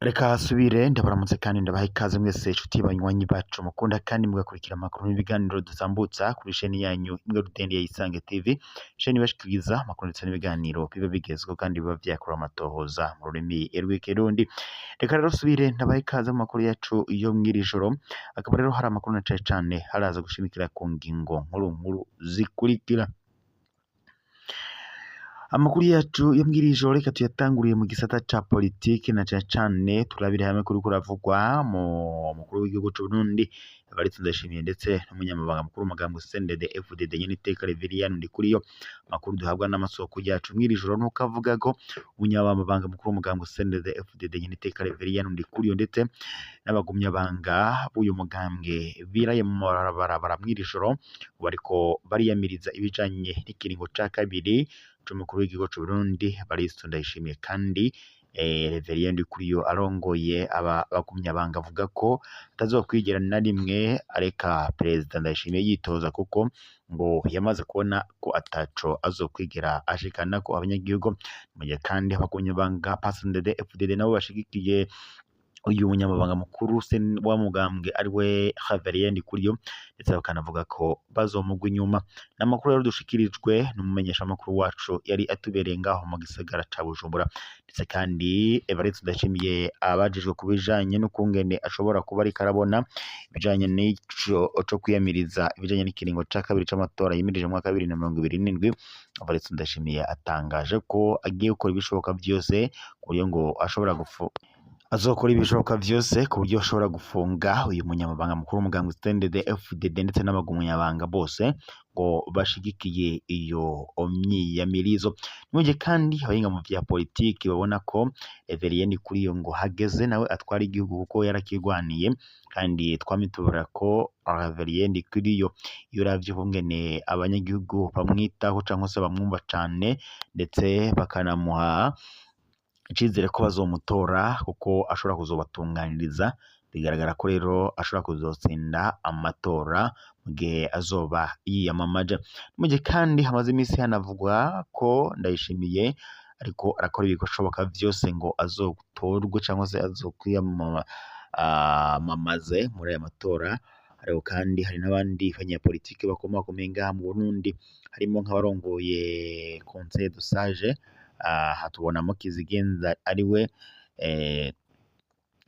Reka subire ndabaramutse kandi ndabaha ikaze mwese inshuti banywanyi bacu mukunda kandi mugakurikira amakuru n'ibiganiro dutambutsa kuri sheni yanyu imwe rudende ya Isange TV, sheni bashikiriza amakuru ndetse n'ibiganiro biba bigezweho kandi biba vyakora amatohoza mu rurimi rw'ikirundi. Reka rero subire ndabaha ikaze mu makuru yacu yo mw'iri joro, akaba rero hari amakuru na cane haraza gushimikira ku ngingo nkuru zikurikira. Amakuru yacu yo mw'iri joro reka tuyatanguriye mu gisata ca politike na cane turabire hamwe kuri kuravugwa mu mukuru w'igihugu c'u Burundi Evariste Ndayishimiye ndetse n'umunyamabanga mukuru w'umugambwe CNDD-FDD Nyeniteka Reverien Ndikuriyo. Amakuru duhabwa n'amasoko yacu mw'iri joro nuko avuga ko umunyamabanga mukuru w'umugambwe CNDD-FDD Nyeniteka Reverien Ndikuriyo ndetse n'abagumyabanga b'uyu mugambwe biraye mu mabarabara mw'iri joro bariko bariyamiriza ibijanye n'ikiringo ca kabiri c'umukuru w'igihugu c'u Burundi Evariste Ndayishimiye kandi Reverien Ndikuriyo arongoye abagumyabanga avuga ko atazokwigera na rimwe areka Perezida Ndayishimiye yitoza kuko ngo yamaze kubona ko ataco azokwigera ashikana ko abanyagihugu mu gihe kandi abagumyabanga CNDD-FDD nabo bashigikiye uyu munyamabanga mukuru wa mugambwe ariwe Reverien Ndikuriyo ndetse bakanavuga ko bazomugwa inyuma. N'amakuru rero dushikirijwe n'umumenyesha makuru wacu yari atubereye ngaho mu gisagara ca Bujumbura, ndetse kandi Evariste Ndayishimiye abajijwe kubijanye n'ukungene ashobora kuba ariko arabona ibijanye n'ico co kwiyamiriza ibijanye n'ikiringo ca kabiri c'amatora yimirije mu mwaka 2027. Evariste Ndayishimiye atangaje ko agiye gukora ibishoboka vyose ku buryo ngo azokora ibishoboka vyose ku buryo ashobora gufunga uyu munyamabanga mukuru w'umugambwe CNDD-FDD ndetse n'abagumyabanga bose ngo bashigikiye iyo myiyamirizo. Nimuje kandi abahinga mu vya politiki babona ko Reverien Ndikuriyo ngo hageze nawe atwara igihugu kuko yarakirwaniye, kandi twamitubura ko Reverien Ndikuriyo iyo uravye ukungene abanyagihugu bamwitaho canke se bamwumva cane ndetse bakanamuha icizere ko bazomutora kuko ashobora kuzobatunganiriza, bigaragara ko rero ashobora kuzotsinda amatora mu gihe azoba yiyamamaje. Mu gihe kandi hamaze imisi hanavugwa ko Ndayishimiye ariko arakora ibishoboka vyose ngo azotorwe cyangwa se azokwiyamamaze muri aya matora. Ariko kandi hari n'abandi banyapolitiki bakomakomeye ngaha mu Burundi harimo nk'abarongoye Conseil de Sage, hatubonamo Kizigenza ariwe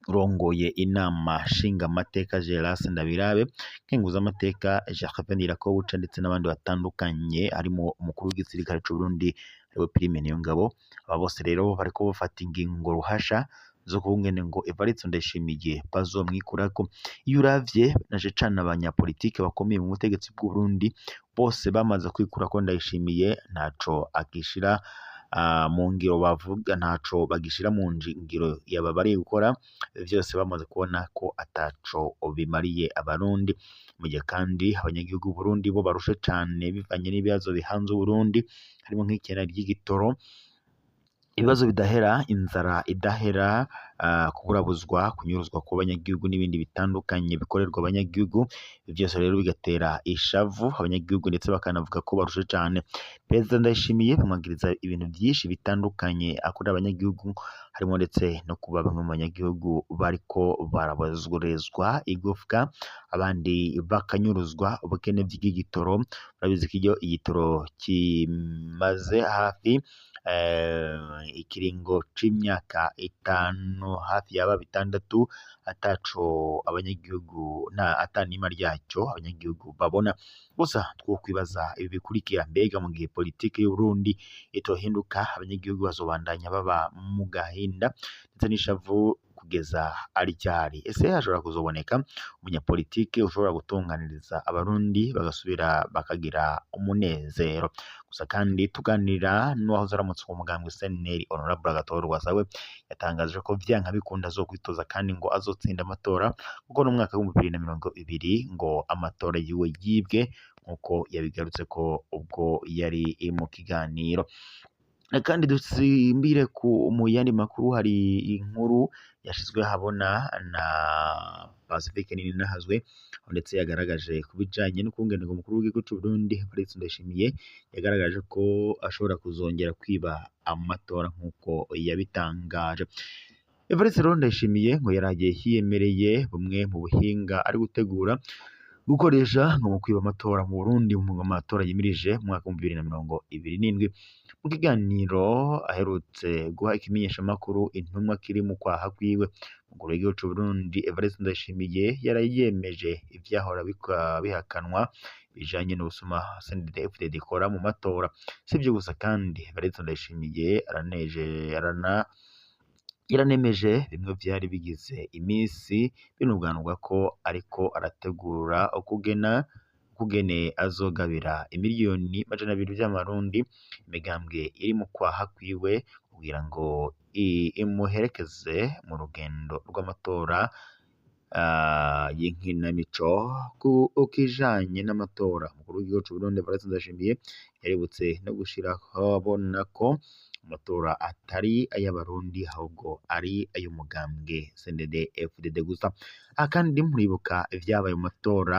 urongoye inama nshingamateka Geras Ndabirabe, nkenguzamateka Jacques Ndirakobuca ndetse n'abandi batandukanye harimo umukuru w'igisirikare c'u Burundi ariwe Prime Niyongabo. Aba bose rero bariko bafata ingingo ruhasha zo kungene ngo Evariste Ndayishimiye bazomwikurako. Iyo uravye naje cane abanyapolitike bakomeye mu butegetsi bw'u Burundi bose bamaze kwikurako Ndayishimiye ntaco akishira mu ngiro bavuga, ntaco bagishira mu ngiro yaba bari gukora, vyose bamaze kubona ko ataco bimariye abarundi. Mu gihe kandi abanyagihugu Burundi bo barushe cane bivanye n'ibibazo bihanze Burundi harimo nk'ikena ry'igitoro, ibibazo bidahera, inzara idahera, kuburabuzwa, kunyuruzwa ku banyagihugu n'ibindi bitandukanye bikorerwa abanyagihugu. Vyose rero bigatera ishavu abanyagihugu ndetse bakanavuga ko barushe cane. Perezida Ndayishimiye bamwagiriza ibintu vyinshi bitandukanye akorera abanyagihugu, harimo ndetse no kuba bamwe mu banyagihugu bariko barabazurezwa igufwa, abandi bakanyuruzwa ubukene bw'igitoro. Urabizi ko iyo igitoro kimaze hafi ikiringo c'imyaka 5 hafi yaba 6 ataco abanyagihugu atanima ryacyo abanyagihugu babona. Gusa twokwibaza ibi bikurikira: mbega mu gihe politike y'u Burundi itohinduka abanyagihugu bazobandanya baba mu gahinda ndetse n'ishavu kugeza ryari? Ese hashobora kuzoboneka umunyapolitike ushobora gutunganiriza abarundi bagasubira bakagira umunezero? Gusa kandi tuganira n'uwahoze aramutse umugambwe CNL Honorable Agathon Rwasawe yatangaje ko vyanka bikunda azokwitoza kandi ngo azotsinda amatora kuko no mwaka wa 2020 ngo amatora yiwe yibwe, nkuko yabigarutse ko ubwo yari mu kiganiro. Kandi dusimbire ku mu yandi makuru, hari inkuru yashizwe habona na Pacifique Ninahazwe ndetse yagaragaje kubijanye n'ukungene umukuru w'igihugu c'u Burundi Evariste Ndayishimiye yagaragaje ko ashobora kuzongera kwiba amatora nk'uko yabitangaje. Evariste Ndayishimiye ngo yaragiye yiyemereye bumwe mu buhinga ari gutegura gukoresha ngo mu kwiba amatora mu Burundi mu matora yimirije mu mwaka wa 2027. Mu kiganiro aherutse guha ikimenyeshamakuru intumwa kiri mu kwaha kwiwe, umukuru w'igihugu c'u Burundi Evariste Ndayishimiye yarayemeje ivyahora bihakanwa bijanye n'ubusuma CNDD-FDD ikora mu matora. Sivyo gusa kandi Evariste Ndayishimiye yaranemeje bimwe vyari bigize imisi binuganurwa ko ariko arategura ukugene azogabira imiliyoni majana 2 vy'amarundi imigambwe iri mu kwaha kwiwe kugira ngo imuherekeze mu rugendo rw'amatora y'inkinamico ukijanye n'amatora. Umukuru w'igihugu c'u Burundi Evariste Ndayishimiye yaributse no gushiraho abona ko amatora atari ay'abarundi ahubwo ari ay'umugambwe CNDD-FDD gusa. Kandi muribuka ivyabaye mu matora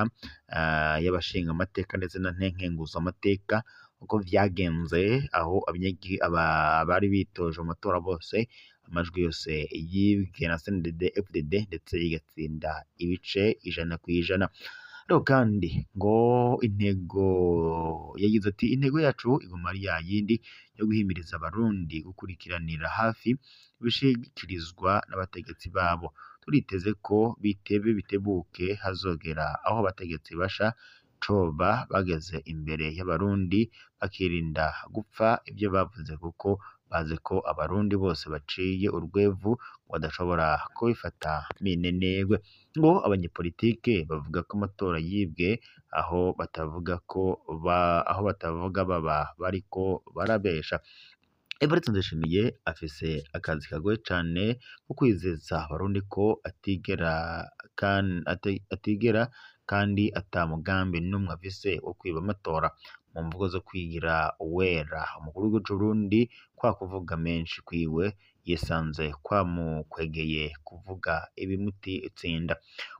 y'abashinga amateka ndetse na nkenguza amateka uko vyagenze, aho abari bitoje mu matora bose amajwi yose yibwe na CNDD-FDD ndetse igatsinda ibice 100%. Ariko kandi ngo yagize ati intego yacu iguma ari yayindi yo guhimiriza abarundi gukurikiranira hafi ibishikirizwa n'abategetsi babo. Turiteze ko bitebuke hazogera aho abategetsi basha coba bageze imbere y'abarundi bakirinda gupfa ivyo bavuze kuko bazi ko abarundi bose baciye urwevu badashobora kubifata minenegwe. Ngo abanyepolitike bavuga ko amatora yibwe aho batavuga baba bariko barabesha. Evariste Ndayishimiye afise akazi kagoye cane ko kwizeza abarundi ko atigera kandi ata mugambi n'umwe afise wo kwiba amatora. Mu mvugo zo kwigira uwera, umukuru w'igihugu c'u Burundi kwa kuvuga menshi kwiwe yisanze kwamukwegeye kuvuga ibimutsinda.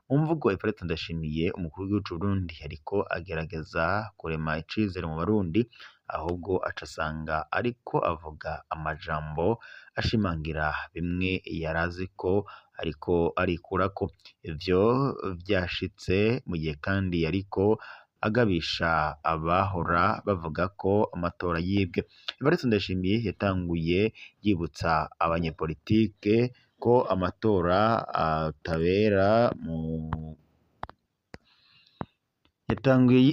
Mu mvugo Evariste Ndayishimiye umukuru w'igihugu c'u Burundi ariko agerageza kurema icizere mu Barundi, ahubwo acasanga ariko avuga amajambo ashimangira bimwe yarazi ko ariko arikurako. Ivyo vyashitse mu gihe kandi yariko agabisha abahora bavuga ko amatora yibwe. Evariste Ndayishimiye yatanguye yibutsa abanyepolitike ko amatora atabera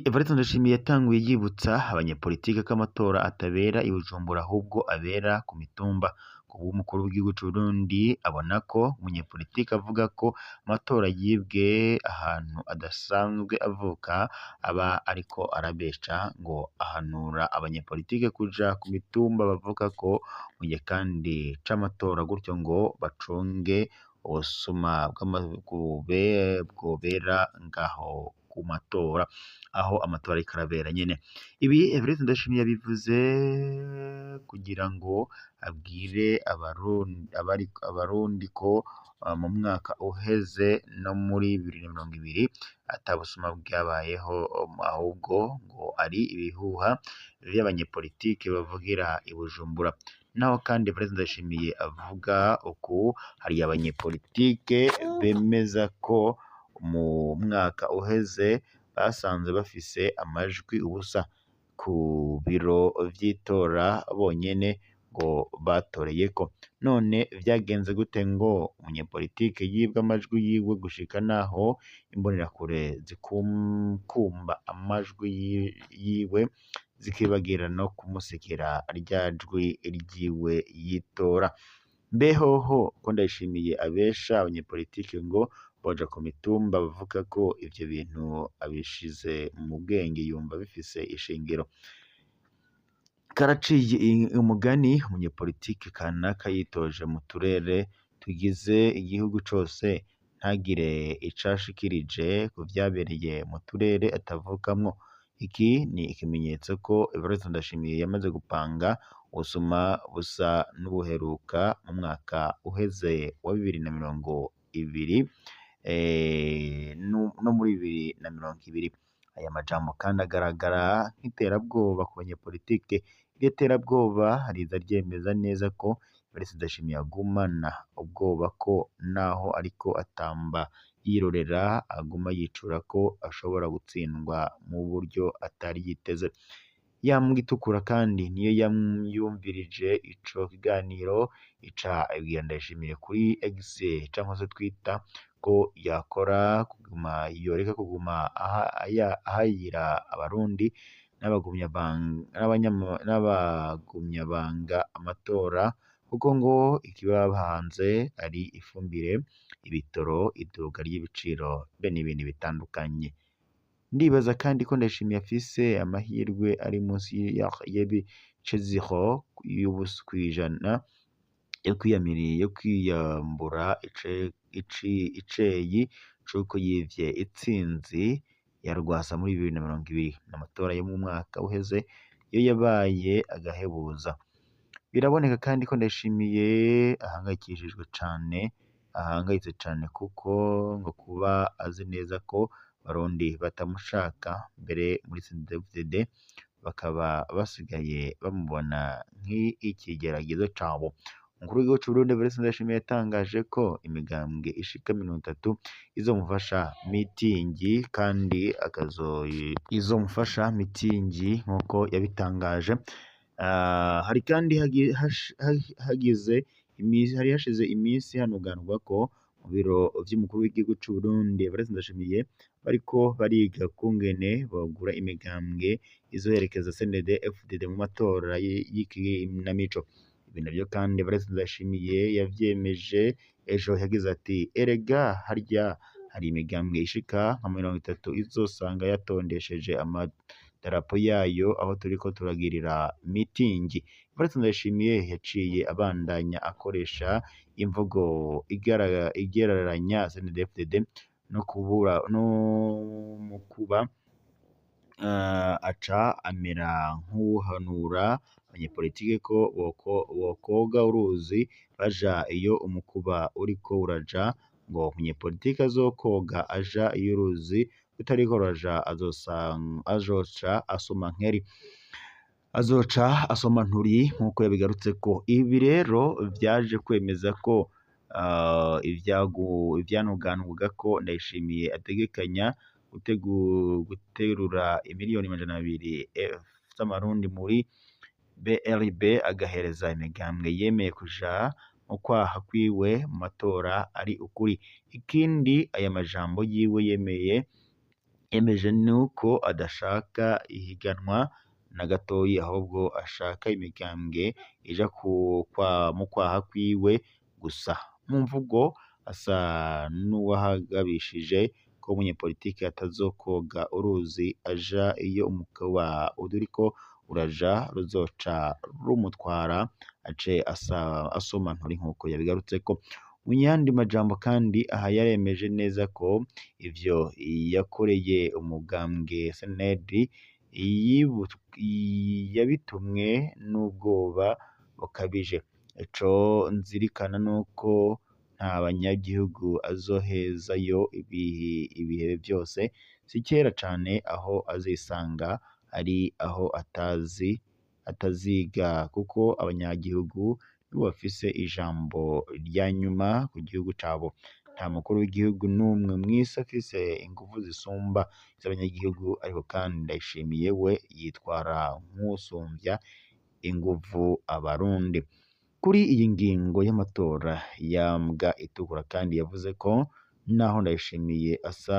Evariste Ndayishimiye yatanguye yibutsa abanyepolitike ko amatora atabera i Bujumbura ahubwo abera ku mitumba. Kuba umukuru w'igihugu c'u Burundi abona ko umunyepolitike avuga ko amatora yibwe ahantu adasanzwe avuka aba ariko arabesha. Ngo ahanura abanyepolitike kuja ku mitumba bavuga ko mu gihe kandi c'amatora gutyo ngo bacunge ubusuma bwobera ngaho ku matora aho amatora ariko arabera nyene. Ibi Evariste Ndayishimiye yabivuze kugira ngo abwire abarundi ko mu mwaka uheze no muri 2020 atabusuma bwabayeho, ahubwo ngo ari ibihuha vy'abanyepolitike bavugira i Bujumbura. Naho kandi Evariste Ndayishimiye avuga uku hari abanyepolitike bemeza ko mu mwaka uheze basanze bafise amajwi ubusa ku biro vy'itora bonyene ngo batoreyeko. None vyagenze gute ngo umunyepolitike yibwe amajwi yiwe gushika naho imbonerakure zikumba amajwi yiwe zikibagira no kumusekera rya jwi ryiwe yitora? Mbehoho ko Ndayishimiye abesha abanyepolitike ngo boja ku mitumba bavuga ko ivyo bintu abishize mu bwenge yumva bifise ishingiro. Karaciye umugani umunyepolitike kanaka yitoje mu turere tugize igihugu cose ntagire icashikirije ku vyabereye mu turere atavukamwo. Iki ni ikimenyetso ko Evariste Ndayishimiye yamaze gupanga ubusuma busa n'ubuheruka mu mwaka uheze wa 2020 no muri 2020. Aya majambo kandi agaragara nk'iterabwoba ku banyepolitike. Iryo terabwoba riza ryemeza neza ko Evariste Ndayishimiye agumana ubwoba ko naho ariko atamba yirorera aguma yicura ko ashobora gutsindwa mu buryo atari yiteze. Ya mbwa itukura kandi niyo yumvirije ico kiganiro ica ibwira Ndayishimiye kuri X canke se Twitter ko yoreka kuguma ahayira abarundi n'abagumyabanga amatora, kuko ngo ikibahanze ari ifumbire, ibitoro, iduga ry'ibiciro be n'ibindi bitandukanye. Ndibaza kandi ko Ndayishimiye afise amahirwe ari munsi y'ibice 0% yo kwiyambura iceyi c'uko yivye itsinzi ya Rwasa muri 2020 n'amatora yo mu mwaka uheze yo yabaye agahebuza. Biraboneka kandi ko Ndayishimiye ahangayitse cane kuko ngo kuba azi neza ko Abarundi batamushaka, mbere muri CNDD-FDD bakaba basigaye bamubona nk'ikigeragezo cabo. Umukuru w'igihugu c'Uburundi Evariste Ndayishimiye yatangaje ko imigambwe ishika 30 izomufasha mitingi kandi izomufasha mitingi nk'uko yabitangaje. Hari kandi hashize iminsi hanuganurwa ko mu biro vy'umukuru w'igihugu c'Uburundi Evariste Ndayishimiye bariko bariga kungene bogura imigambwe izoherekeza CNDD-FDD mu matora y'ikinamico. Ibi navyo kandi Evariste Ndayishimiye yavyemeje ejo, yagize ati erega harya hari imigambwe ishika nka 30 izosanga yatondesheje amadarapo yayo aho turiko turagirira mitingi. Evariste Ndayishimiye yaciye abandanya akoresha imvugo igereranya CNDD-FDD no mu kuba aca amera nk'uhanura abanyepolitike ko bokoga uruzi baja iyo umukuba uriko uraja, ngo umunyepolitike azokoga aja iyo uruzi rutariko ruraja azoca asoma nturi nk'uko yabigarutseko. Ibi rero vyaje kwemeza ko ivyanuganurwaga ko Ndayishimiye ategekanya guterura imiliyoni 200 z'amarundi muri BRB agahereza imigambwe yemeye kuja mu kwaha kwiwe mu matora ari ukuri. Ikindi aya majambo yiwe yemeje nuko adashaka ihiganwa na gatoyi, ahubwo ashaka imigambwe ija mu kwaha kwiwe gusa. Mu mvugo asa n'uwahagabishije ko umunyepolitike atazokoga uruzi aja iyo umukuba uriko uraja ruzoca rumutwara ace asoma nturi nk'uko yabigarutseko. Mu yandi majambo kandi aha yaremeje neza ko ivyo yakoreye umugambwe CNL yabitumwe n'ubwoba bukabije. Ico nzirikana nuko nta banyagihugu azohezayo ibihe vyose, si kera cane aho azisanga ari aho ataziga, kuko abanyagihugu nibo bafise ijambo rya nyuma ku gihugu cabo. Nta mukuru w'igihugu n'umwe mw'isi afise inguvu zisumba iz'abanyagihugu, ariko kandi Ndayishimiye we yitwara nk'uwusumvya inguvu abarundi. Kuri iyi ngingo y'amatora ya mbwa itukura kandi yavuze ko naho Ndayishimiye asa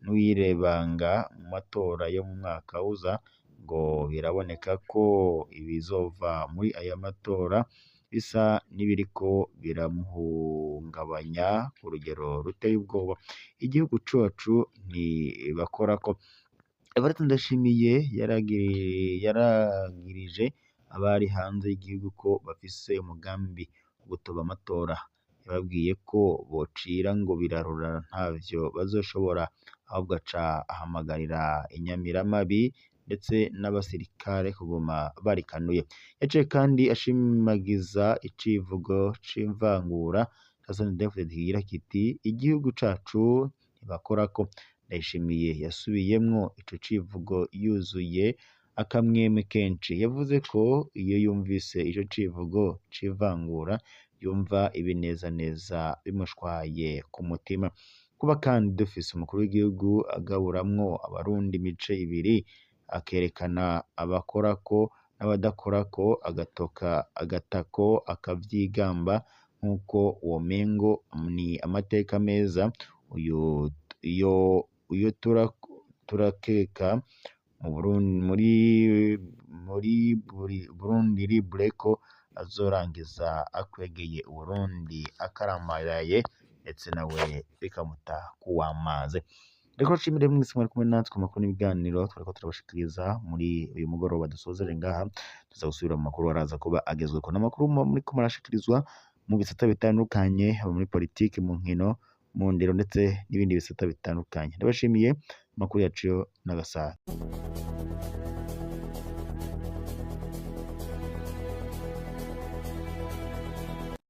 n'uwirebanga mu matora yo mu mwaka uza, ngo biraboneka ko ibizova muri aya matora bisa n'ibiriko biramuhungabanya ku rugero ruteye ubwoba. Igihugu cacu ntibakorako. Evariste Ndayishimiye yaragirije abari hanze y'igihugu ko bafise umugambi wo gutoba amatora. Yababwiye ko bocira ngo birarura ntavyo bazoshobora, ahubwo aca ahamagarira inyamiramabi ndetse n'abasirikare kuguma barikanuye. Yaciye kandi ashimagiza icivugo c'imvangura ca CNDD-FDD kigira kiti igihugu cacu ntibakorako. Ndayishimiye yasubiyemwo ico civugo yuzuye akamwemwe kenshi, yavuze ko iyo yumvise ico civugo c'ivangura yumva ibinezaneza bimushwaye ku mutima. Kuba kandi dufise umukuru w'igihugu agaburamwo abarundi imice ibiri, akerekana abakorako n'abadakorako, agatako akavyigamba nk'uko womengo ni amateka meza, uyo turakeka muri Burundi libre ko azorangiza akwegeye Uburundi akaramaraye, ndetse nawe bikamuta kuw'amazi. Reka nshimire mwese mwari kumwe natwe mu makuru n'ibiganiro twariko turabashikiriza muri uyu mugoroba dusozere ngaha. Tuza gusubira mu makuru araza kuba agezweko, n'amakuru muriko murashikirizwa mu bisata bitandukanye, haba muri politiki, mu nkino, mu ndero ndetse n'ibindi bisata bitandukanye. Ndabashimiye, amakuru yacu yo n'agasaha.